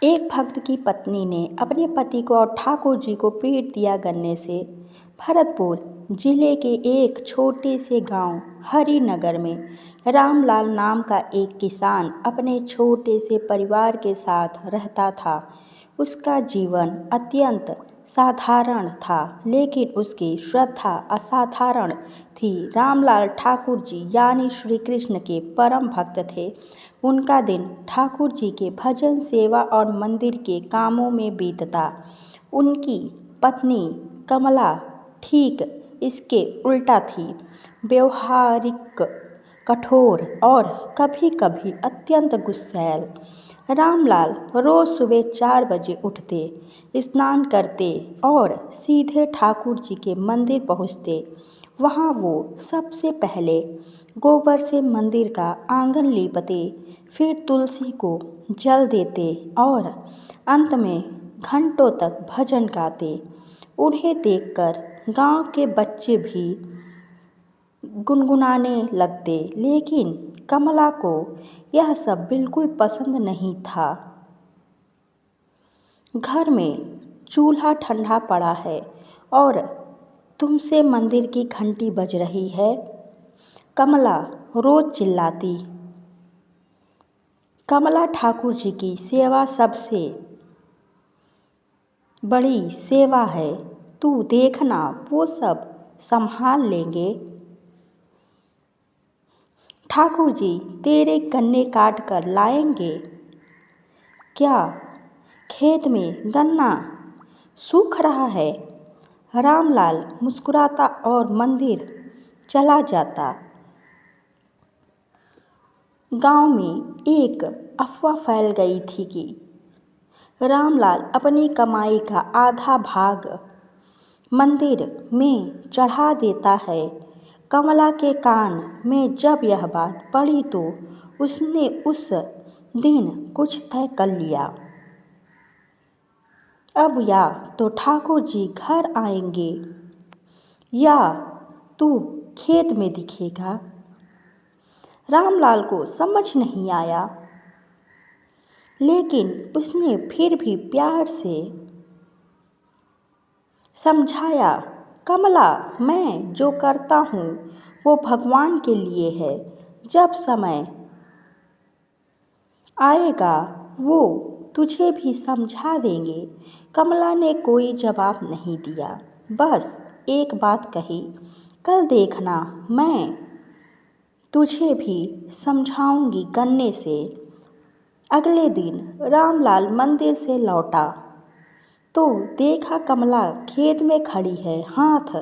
एक भक्त की पत्नी ने अपने पति को और ठाकुर जी को पीट दिया गन्ने से। भरतपुर जिले के एक छोटे से गांव हरिनगर में रामलाल नाम का एक किसान अपने छोटे से परिवार के साथ रहता था। उसका जीवन अत्यंत साधारण था, लेकिन उसकी श्रद्धा असाधारण थी। रामलाल ठाकुर जी यानी श्री कृष्ण के परम भक्त थे। उनका दिन ठाकुर जी के भजन, सेवा और मंदिर के कामों में बीतता। उनकी पत्नी कमला ठीक इसके उल्टा थी, व्यवहारिक, कठोर और कभी कभी अत्यंत गुस्सैल। रामलाल रोज सुबह 4 बजे उठते, स्नान करते और सीधे ठाकुर जी के मंदिर पहुँचते। वहाँ वो सबसे पहले गोबर से मंदिर का आंगन लीपते, फिर तुलसी को जल देते और अंत में घंटों तक भजन गाते। उन्हें देखकर गांव के बच्चे भी गुनगुनाने लगते, लेकिन कमला को यह सब बिल्कुल पसंद नहीं था। घर में चूल्हा ठंडा पड़ा है और तुमसे मंदिर की घंटी बज रही है, कमला रोज चिल्लाती। कमला ठाकुर जी की सेवा सबसे बड़ी सेवा है, तू देखना वो सब संभाल लेंगे। ठाकुर जी तेरे गन्ने काट कर लाएंगे। क्या खेत में गन्ना सूख रहा है? रामलाल मुस्कुराता और मंदिर चला जाता। गांव में एक अफवाह फैल गई थी कि रामलाल अपनी कमाई का आधा भाग मंदिर में चढ़ा देता है। कमला के कान में जब यह बात पड़ी तो उसने उस दिन कुछ तय कर लिया। अब या तो ठाकुर जी घर आएंगे या तू खेत में दिखेगा। रामलाल को समझ नहीं आया, लेकिन उसने फिर भी प्यार से समझाया, कमला, मैं जो करता हूँ वो भगवान के लिए है। जब समय आएगा वो तुझे भी समझा देंगे। कमला ने कोई जवाब नहीं दिया, बस एक बात कही, कल देखना मैं तुझे भी समझाऊंगी गन्ने से। अगले दिन रामलाल मंदिर से लौटा तो देखा कमला खेत में खड़ी है, हाथ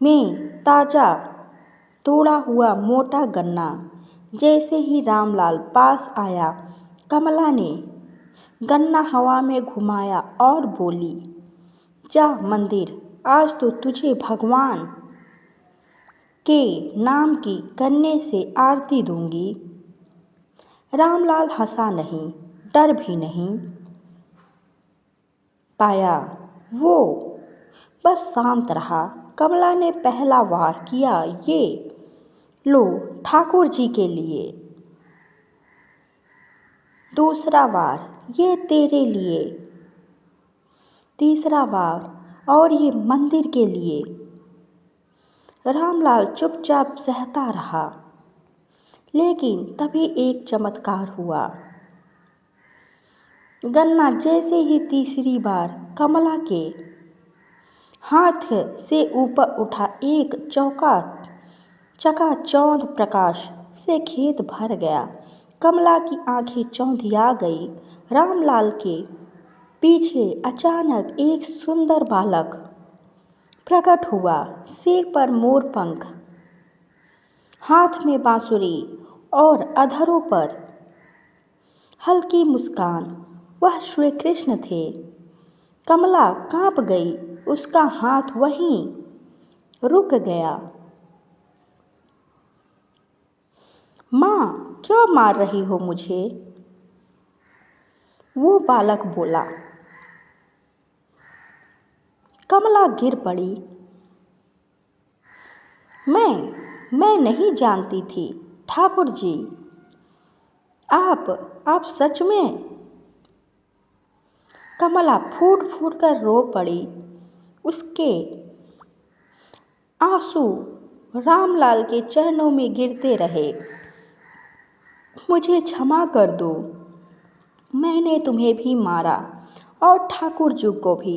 में ताजा तोड़ा हुआ मोटा गन्ना। जैसे ही रामलाल पास आया, कमला ने गन्ना हवा में घुमाया और बोली, जा मंदिर, आज तो तुझे भगवान के नाम की गन्ने से आरती दूंगी। रामलाल हंसा नहीं, डर भी नहीं पाया, वो बस शांत रहा। कमला ने पहला वार किया, ये लो ठाकुर जी के लिए। दूसरा वार, ये तेरे लिए। तीसरा वार, और ये मंदिर के लिए। रामलाल चुपचाप सहता रहा, लेकिन तभी एक चमत्कार हुआ। गन्ना जैसे ही तीसरी बार कमला के हाथ से ऊपर उठा, एक चकाचौंध प्रकाश से खेत भर गया। कमला की आंखें चौंधिया गई। रामलाल के पीछे अचानक एक सुंदर बालक प्रकट हुआ, सिर पर मोर पंख, हाथ में बांसुरी और अधरों पर हल्की मुस्कान। वह श्री कृष्ण थे। कमला कांप गई, उसका हाथ वहीं रुक गया। माँ, क्यों मार रही हो मुझे? वो बालक बोला। कमला गिर पड़ी। मैं नहीं जानती थी ठाकुर जी, आप सच में कमला फूट फूट कर रो पड़ी। उसके आंसू रामलाल के चरणों में गिरते रहे। मुझे क्षमा कर दो, मैंने तुम्हें भी मारा और ठाकुर जी को भी।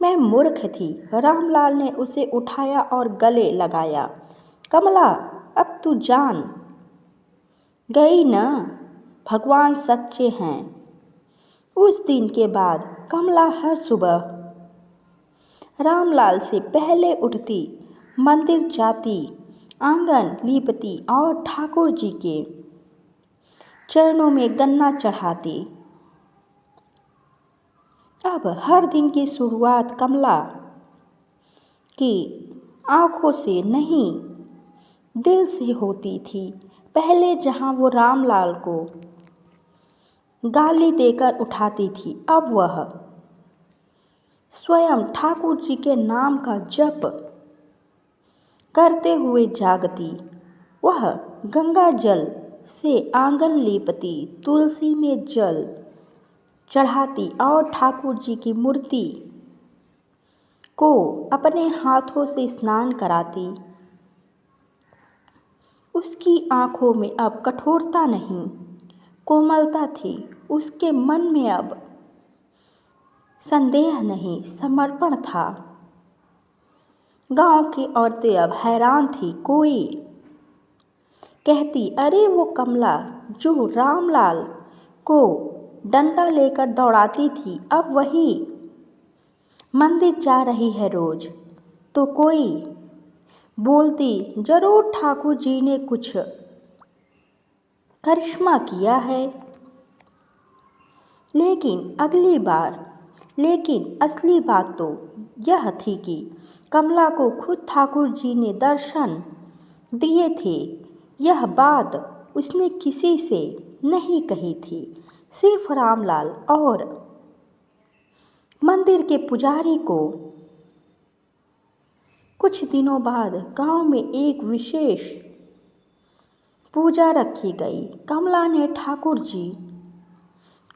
मैं मूर्ख थी। रामलाल ने उसे उठाया और गले लगाया। कमला, अब तू जान गई ना, भगवान सच्चे हैं। उस दिन के बाद कमला हर सुबह रामलाल से पहले उठती, मंदिर जाती, आंगन लीपती और ठाकुर जी के चरणों में गन्ना चढ़ाती। अब हर दिन की शुरुआत कमला की आंखों से नहीं, दिल से होती थी। पहले जहां वो रामलाल को गाली देकर उठाती थी, अब वह स्वयं ठाकुर जी के नाम का जप करते हुए जागती। वह गंगा जल से आंगन लीपती, तुलसी में जल चढ़ाती और ठाकुर जी की मूर्ति को अपने हाथों से स्नान कराती। उसकी आंखों में अब कठोरता नहीं, कोमलता थी। उसके मन में अब संदेह नहीं, समर्पण था। गांव की औरतें अब हैरान थी। कोई कहती, अरे वो कमला जो रामलाल को डंडा लेकर दौड़ाती थी, अब वही मंदिर जा रही है रोज। तो कोई बोलती, जरूर ठाकुर जी ने कुछ करिश्मा किया है। लेकिन असली बात तो यह थी कि कमला को खुद ठाकुर जी ने दर्शन दिए थे। यह बात उसने किसी से नहीं कही थी, सिर्फ रामलाल और मंदिर के पुजारी को। कुछ दिनों बाद गांव में एक विशेष पूजा रखी गई। कमला ने ठाकुर जी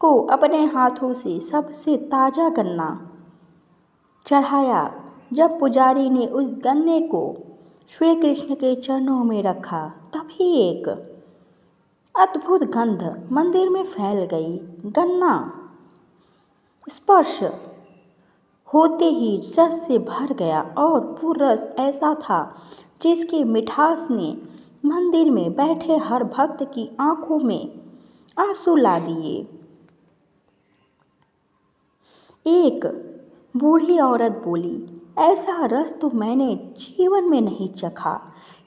को अपने हाथों से सबसे ताज़ा गन्ना चढ़ाया। जब पुजारी ने उस गन्ने को श्री कृष्ण के चरणों में रखा, तभी एक अद्भुत गंध मंदिर में फैल गई। गन्ना स्पर्श होते ही रस से भर गया और वो रस ऐसा था जिसकी मिठास ने मंदिर में बैठे हर भक्त की आंखों में आंसू ला दिए। एक बूढ़ी औरत बोली, ऐसा रस तो मैंने जीवन में नहीं चखा।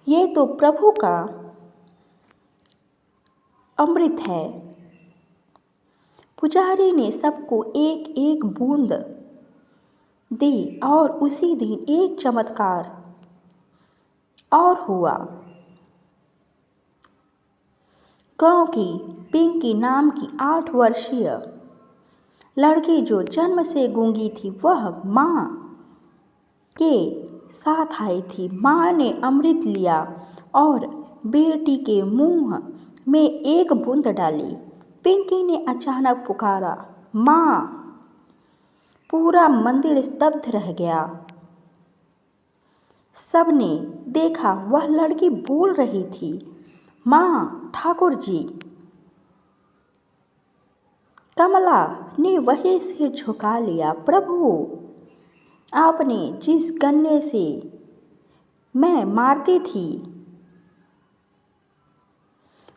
ये तो प्रभु का अमृत है। पुजारी ने सबको एक एक बूंद दी और उसी दिन एक चमत्कार और हुआ। गांव की पिंकी नाम की 8 वर्षीय लड़की जो जन्म से गूंगी थी, वह माँ के साथ आई थी। माँ ने अमृत लिया और बेटी के मुंह में एक बूंद डाली। पिंकी ने अचानक पुकारा, माँ! पूरा मंदिर स्तब्ध रह गया। सबने देखा, वह लड़की बोल रही थी, माँ, ठाकुर जी। कमला ने वही सिर झुका लिया। प्रभु, आपने जिस गन्ने से मैं मारती थी,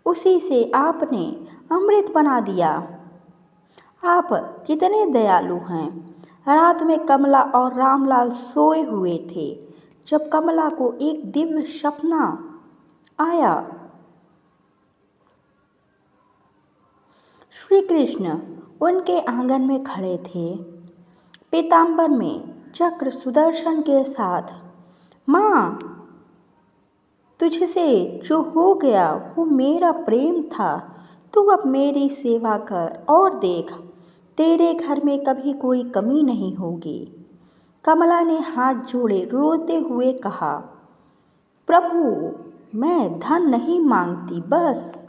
उसी से आपने अमृत बना दिया। आप कितने दयालु हैं। रात में कमला और रामलाल सोए हुए थे जब कमला को एक दिव्य सपना आया। श्री कृष्ण उनके आंगन में खड़े थे, पीतांबर में, चक्र सुदर्शन के साथ। माँ, तुझसे जो हो गया वो मेरा प्रेम था। तू अब मेरी सेवा कर और देख, तेरे घर में कभी कोई कमी नहीं होगी। कमला ने हाथ जोड़े रोते हुए कहा, प्रभु, मैं धन नहीं मांगती, बस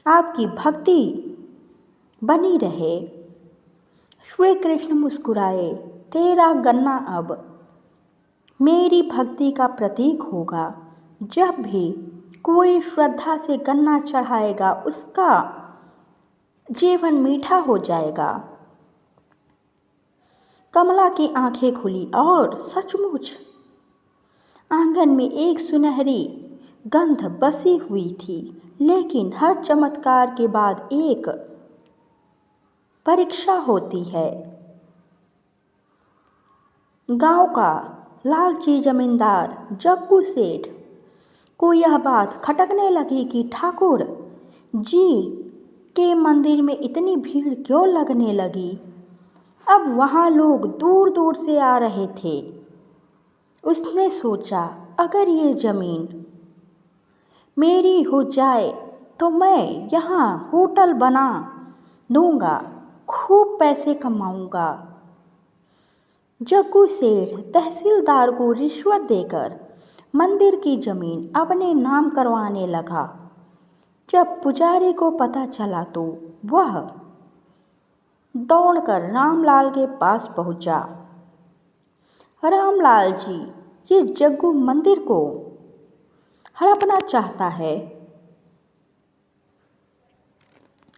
आपकी भक्ति बनी रहे। श्री कृष्ण मुस्कुराए, तेरा गन्ना अब मेरी भक्ति का प्रतीक होगा। जब भी कोई श्रद्धा से गन्ना चढ़ाएगा उसका जीवन मीठा हो जाएगा। कमला की आंखें खुली और सचमुच आंगन में एक सुनहरी गंध बसी हुई थी। लेकिन हर चमत्कार के बाद एक परीक्षा होती है। गांव का लालची जमींदार जग्गू सेठ को यह बात खटकने लगी कि ठाकुर जी के मंदिर में इतनी भीड़ क्यों लगने लगी। अब वहाँ लोग दूर दूर से आ रहे थे। उसने सोचा, अगर ये ज़मीन मेरी हो जाए तो मैं यहाँ होटल बना दूँगा, खूब पैसे कमाऊँगा। जग्गू सेठ तहसीलदार को रिश्वत देकर मंदिर की ज़मीन अपने नाम करवाने लगा। जब पुजारी को पता चला तो वह दौड़कर रामलाल के पास पहुंचा। रामलाल जी, ये जग्गू मंदिर को हड़पना चाहता है।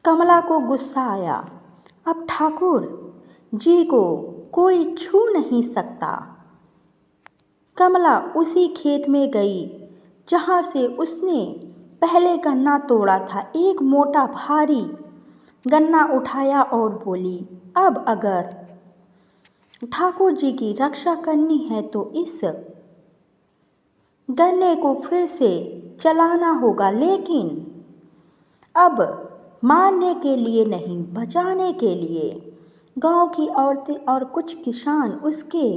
कमला को गुस्सा आया। अब ठाकुर जी को कोई छू नहीं सकता। कमला उसी खेत में गई जहाँ से उसने पहले गन्ना तोड़ा था। एक मोटा भारी गन्ना उठाया और बोली, अब अगर ठाकुर जी की रक्षा करनी है तो इस गन्ने को फिर से चलाना होगा, लेकिन अब मारने के लिए नहीं, बचाने के लिए। गांव की औरतें और कुछ किसान उसके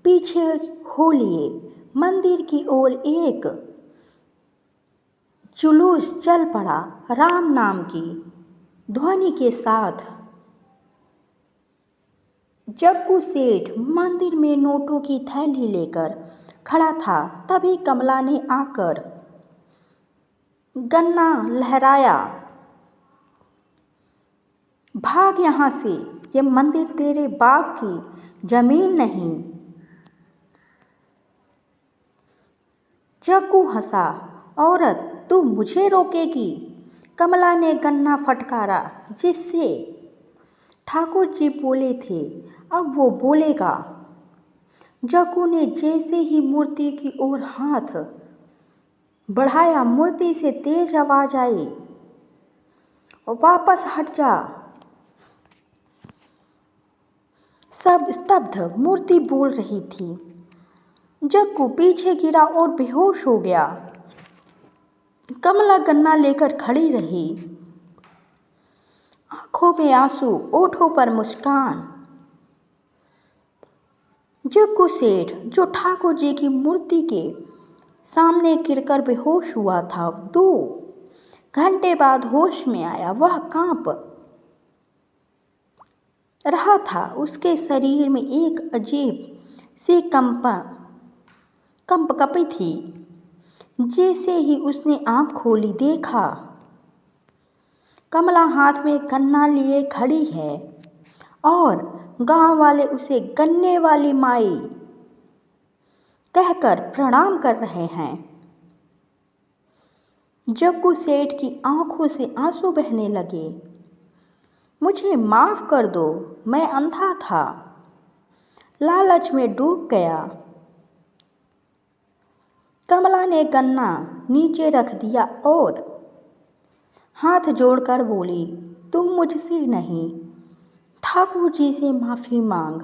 पीछे हो लिए। मंदिर की ओर एक जुलूस चल पड़ा। राम नाम की ध्वनि के साथ जग्गू सेठ मंदिर में नोटों की थैली लेकर खड़ा था। तभी कमला ने आकर गन्ना लहराया, भाग यहाँ से, ये मंदिर तेरे बाप की जमीन नहीं। जग्गू हंसा, औरत तू मुझे रोकेगी? कमला ने गन्ना फटकारा, जिससे ठाकुर जी बोले थे अब वो बोलेगा। जग्गू ने जैसे ही मूर्ति की ओर हाथ बढ़ाया, मूर्ति से तेज आवाज आई, वापस हट जा। सब स्तब्ध। मूर्ति बोल रही थी। जग्गू पीछे गिरा और बेहोश हो गया। कमला गन्ना लेकर खड़ी रही, आंखों में आंसू, ओठों पर मुस्कान। जग्गू सेठ, जो ठाकुर जी की मूर्ति के सामने गिरकर बेहोश हुआ था, 2 घंटे बाद होश में आया। वह कांप रहा था। उसके शरीर में एक अजीब सी कंपकपी थी। जैसे ही उसने आंख खोली, देखा कमला हाथ में गन्ना लिए खड़ी है और गांव वाले उसे गन्ने वाली माई कहकर प्रणाम कर रहे हैं। जग्गू सेठ की आंखों से आंसू बहने लगे। मुझे माफ कर दो, मैं अंधा था, लालच में डूब गया। कमला ने गन्ना नीचे रख दिया और हाथ जोड़कर बोली, तुम मुझसे नहीं, ठाकुर जी से माफी मांग।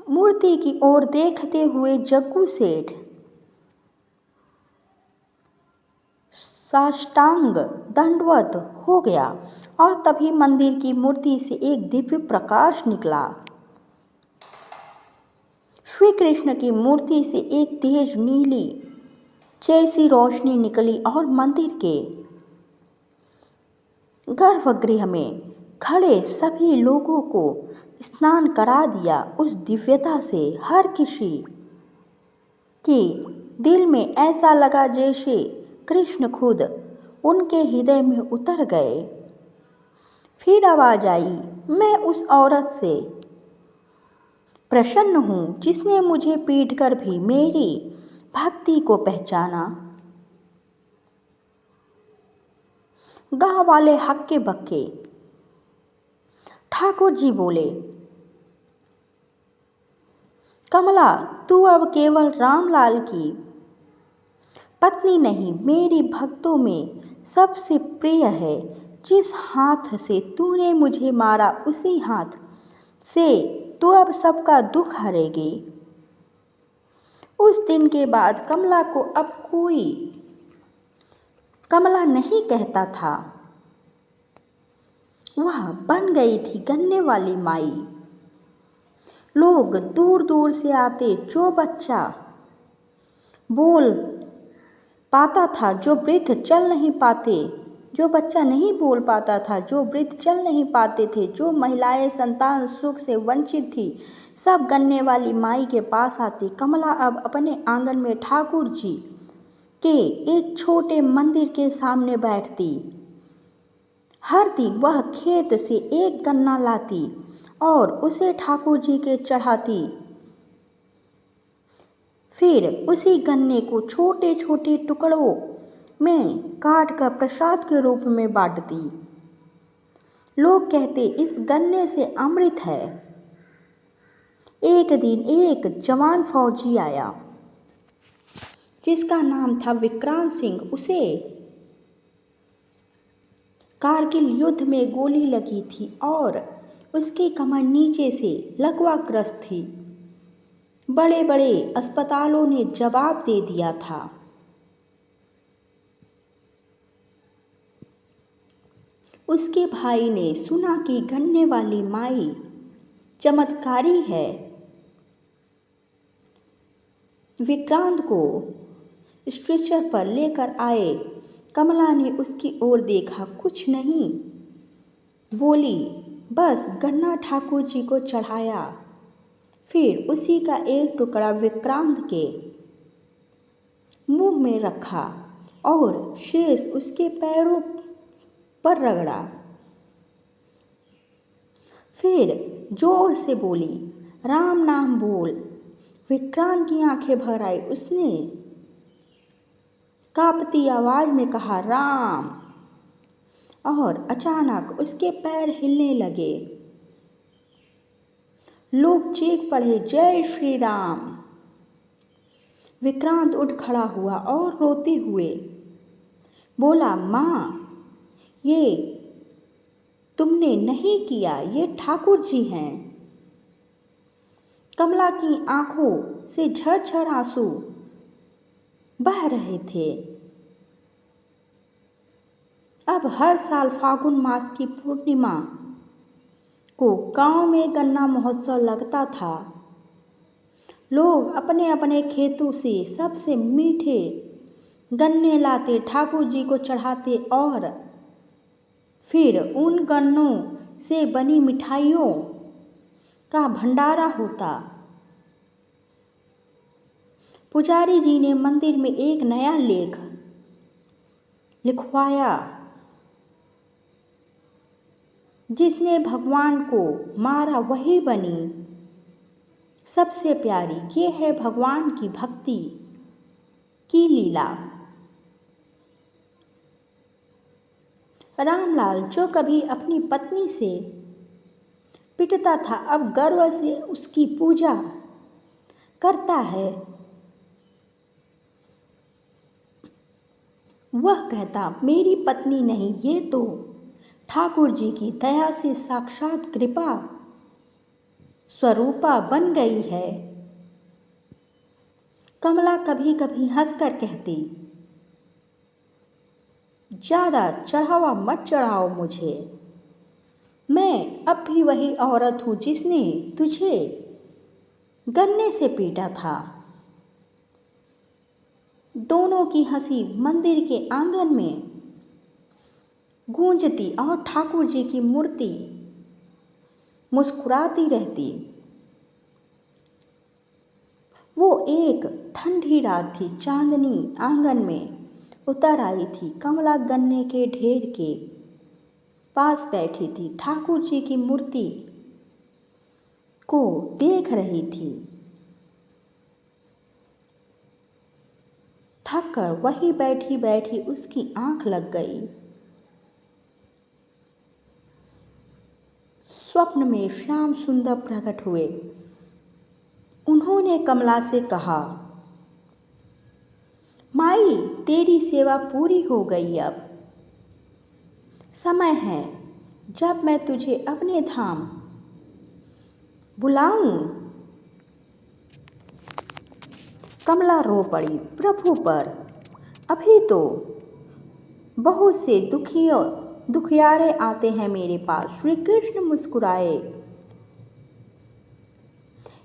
मूर्ति की ओर देखते हुए जग्गू सेठ साष्टांग दंडवत हो गया और तभी मंदिर की मूर्ति से एक दिव्य प्रकाश निकला। श्री कृष्ण की मूर्ति से एक तेज नीली जैसी रोशनी निकली और मंदिर के गर्भगृह में खड़े सभी लोगों को स्नान करा दिया। उस दिव्यता से हर किसी के दिल में ऐसा लगा जैसे कृष्ण खुद उनके हृदय में उतर गए। फिर आवाज आई, मैं उस औरत से प्रसन्न हूँ जिसने मुझे पीट कर भी मेरी भक्ति को पहचाना। गांव वाले हक्के बक्के। ठाकुर जी बोले, कमला, तू अब केवल रामलाल की पत्नी नहीं, मेरी भक्तों में सबसे प्रिय है। जिस हाथ से तूने मुझे मारा उसी हाथ से तू अब सबका दुख हरेगी। उस दिन के बाद कमला को अब कोई कमला नहीं कहता था। वह बन गई थी गन्ने वाली माई। लोग दूर दूर से आते, जो बच्चा बोल पाता था, जो वृद्ध चल नहीं पाते, जो बच्चा नहीं बोल पाता था, जो वृद्ध चल नहीं पाते थे, जो महिलाएं संतान सुख से वंचित थी, सब गन्ने वाली माई के पास आती। कमला अब अपने आंगन में ठाकुर जी के एक छोटे मंदिर के सामने बैठती। हर दिन वह खेत से एक गन्ना लाती और उसे ठाकुर जी के चढ़ाती। फिर उसी गन्ने को छोटे छोटे टुकड़ों में काट कर प्रसाद के रूप में बांटती। लोग कहते, इस गन्ने से अमृत है। एक दिन एक जवान फौजी आया जिसका नाम था विक्रांत सिंह। उसे कारगिल युद्ध में गोली लगी थी और उसकी कमर नीचे से लकवाग्रस्त थी। बड़े बड़े अस्पतालों ने जवाब दे दिया था। उसके भाई ने सुना कि गन्ने वाली माई चमत्कारी है। विक्रांत को स्ट्रेचर पर लेकर आए। कमला ने उसकी ओर देखा, कुछ नहीं बोली, बस गन्ना ठाकुर जी को चढ़ाया। फिर उसी का एक टुकड़ा विक्रांत के मुंह में रखा और शेष उसके पैरों पर रगड़ा। फिर जोर से बोली, राम नाम बोल। विक्रांत की आंखें भर आई। उसने कांपती आवाज में कहा, राम। और अचानक उसके पैर हिलने लगे। लोग चीख पड़े, जय श्री राम। विक्रांत उठ खड़ा हुआ और रोते हुए बोला, माँ, ये तुमने नहीं किया, ये ठाकुर जी हैं। कमला की आंखों से झरझर आंसू बह रहे थे। अब हर साल फागुन मास की पूर्णिमा को गांव में गन्ना महोत्सव लगता था। लोग अपने अपने खेतों से सबसे मीठे गन्ने लाते, ठाकुर जी को चढ़ाते और फिर उन गन्नों से बनी मिठाइयों का भंडारा होता। पुजारी जी ने मंदिर में एक नया लेख लिखवाया, जिसने भगवान को मारा वही बनी सबसे प्यारी। ये है भगवान की भक्ति की लीला। रामलाल, जो कभी अपनी पत्नी से पिटता था, अब गर्व से उसकी पूजा करता है। वह कहता, मेरी पत्नी नहीं, ये तो ठाकुर जी की दया से साक्षात कृपा स्वरूपा बन गई है। कमला कभी कभी हंसकर कहती, ज़्यादा चढ़ावा मत चढ़ाओ मुझे। मैं अब भी वही औरत हूँ जिसने तुझे गन्ने से पीटा था। दोनों की हंसी मंदिर के आंगन में गूंजती और ठाकुर जी की मूर्ति मुस्कुराती रहती। वो एक ठंडी रात थी। चांदनी आंगन में उतर आई थी। कमला गन्ने के ढेर के पास बैठी थी, ठाकुर जी की मूर्ति को देख रही थी। थक कर वही बैठी बैठी उसकी आंख लग गई। स्वप्न में श्याम सुंदर प्रकट हुए। उन्होंने कमला से कहा, माई, तेरी सेवा पूरी हो गई। अब समय है जब मैं तुझे अपने धाम बुलाऊं। कमला रो पड़ी, प्रभु पर अभी तो बहुत से दुखियारे आते हैं मेरे पास। श्री कृष्ण मुस्कुराए।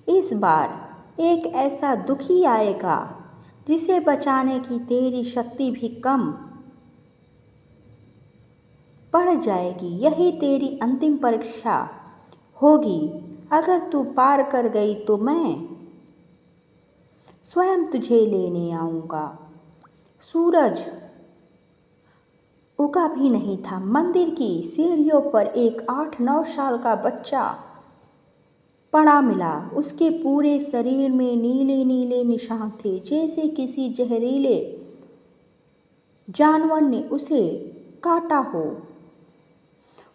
इस बार एक ऐसा दुखी आएगा जिसे बचाने की तेरी शक्ति भी कम पड़ जाएगी। यही तेरी अंतिम परीक्षा होगी। अगर तू पार कर गई तो मैं स्वयं तुझे लेने आऊँगा। सूरज उगा भी नहीं था। मंदिर की सीढ़ियों पर एक 8-9 साल का बच्चा पड़ा मिला। उसके पूरे शरीर में नीले नीले निशान थे, जैसे किसी जहरीले जानवर ने उसे काटा हो।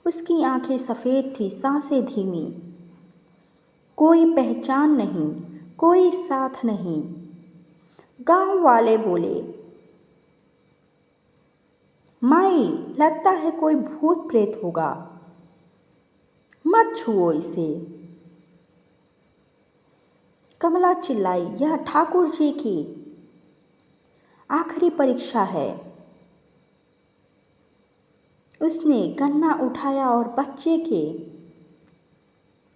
उसकी आंखें सफ़ेद थी, सांसें धीमी। कोई पहचान नहीं, कोई साथ नहीं। गांव वाले बोले, माई, लगता है कोई भूत प्रेत होगा, मत छुओ इसे। कमला चिल्लाई, यह ठाकुर जी की आखिरी परीक्षा है। उसने गन्ना उठाया और बच्चे के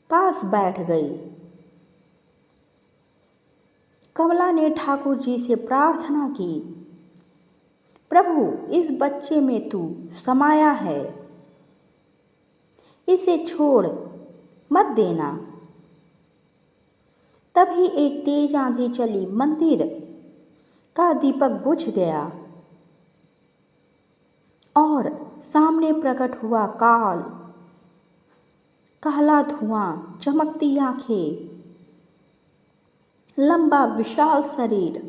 पास बैठ गई। कमला ने ठाकुर जी से प्रार्थना की, प्रभु, इस बच्चे में तू समाया है, इसे छोड़ मत देना। तभी एक तेज आंधी चली। मंदिर का दीपक बुझ गया और सामने प्रकट हुआ काला धुआं, चमकती आंखें, लंबा विशाल शरीर।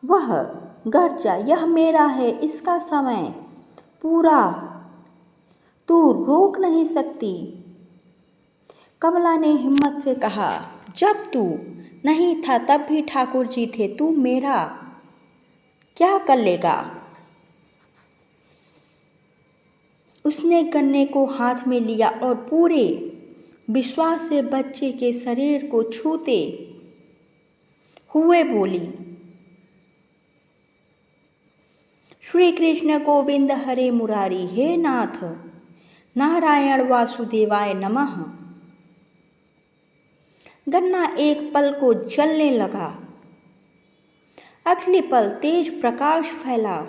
वह गर्जा, यह मेरा है, इसका समय पूरा, तू रोक नहीं सकती। कमला ने हिम्मत से कहा, जब तू नहीं था तब भी ठाकुर जी थे, तू मेरा क्या कर लेगा। उसने गन्ने को हाथ में लिया और पूरे विश्वास से बच्चे के शरीर को छूते हुए बोली, श्री कृष्ण गोविंद हरे मुरारी, हे नाथ नारायण वासुदेवाय नमः। गन्ना एक पल को जलने लगा। अगले पल तेज प्रकाश फैला।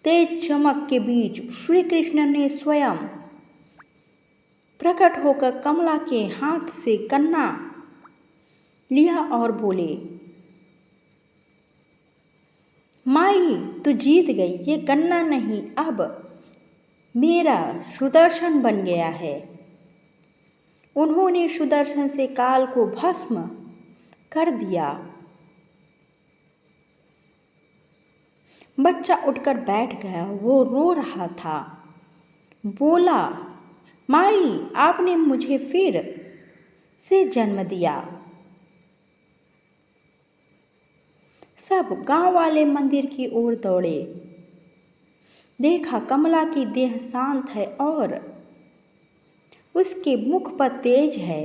तेज चमक के बीच श्री कृष्ण ने स्वयं प्रकट होकर कमला के हाथ से गन्ना लिया और बोले, माई, तू जीत गई। ये गन्ना नहीं, अब मेरा सुदर्शन बन गया है। उन्होंने सुदर्शन से काल को भस्म कर दिया। बच्चा उठकर बैठ गया। वो रो रहा था। बोला, माई, आपने मुझे फिर से जन्म दिया। सब गांव वाले मंदिर की ओर दौड़े। देखा, कमला की देह शांत है और उसके मुख पर तेज है।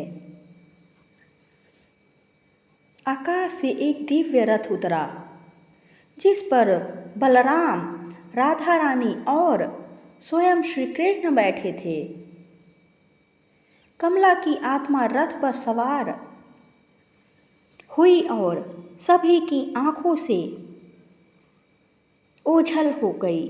आकाश से एक दिव्य रथ उतरा, जिस पर बलराम, राधा रानी और स्वयं श्री कृष्ण बैठे थे। कमला की आत्मा रथ पर सवार हुई और सभी की आंखों से ओझल हो गई।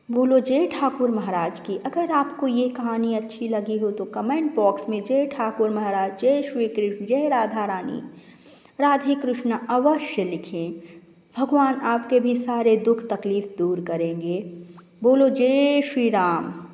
बोलो जय ठाकुर महाराज की। अगर आपको ये कहानी अच्छी लगी हो तो कमेंट बॉक्स में जय ठाकुर महाराज, जय श्री कृष्ण, जय राधा रानी राधे कृष्ण अवश्य लिखें। भगवान आपके भी सारे दुख तकलीफ दूर करेंगे। बोलो जय श्री राम।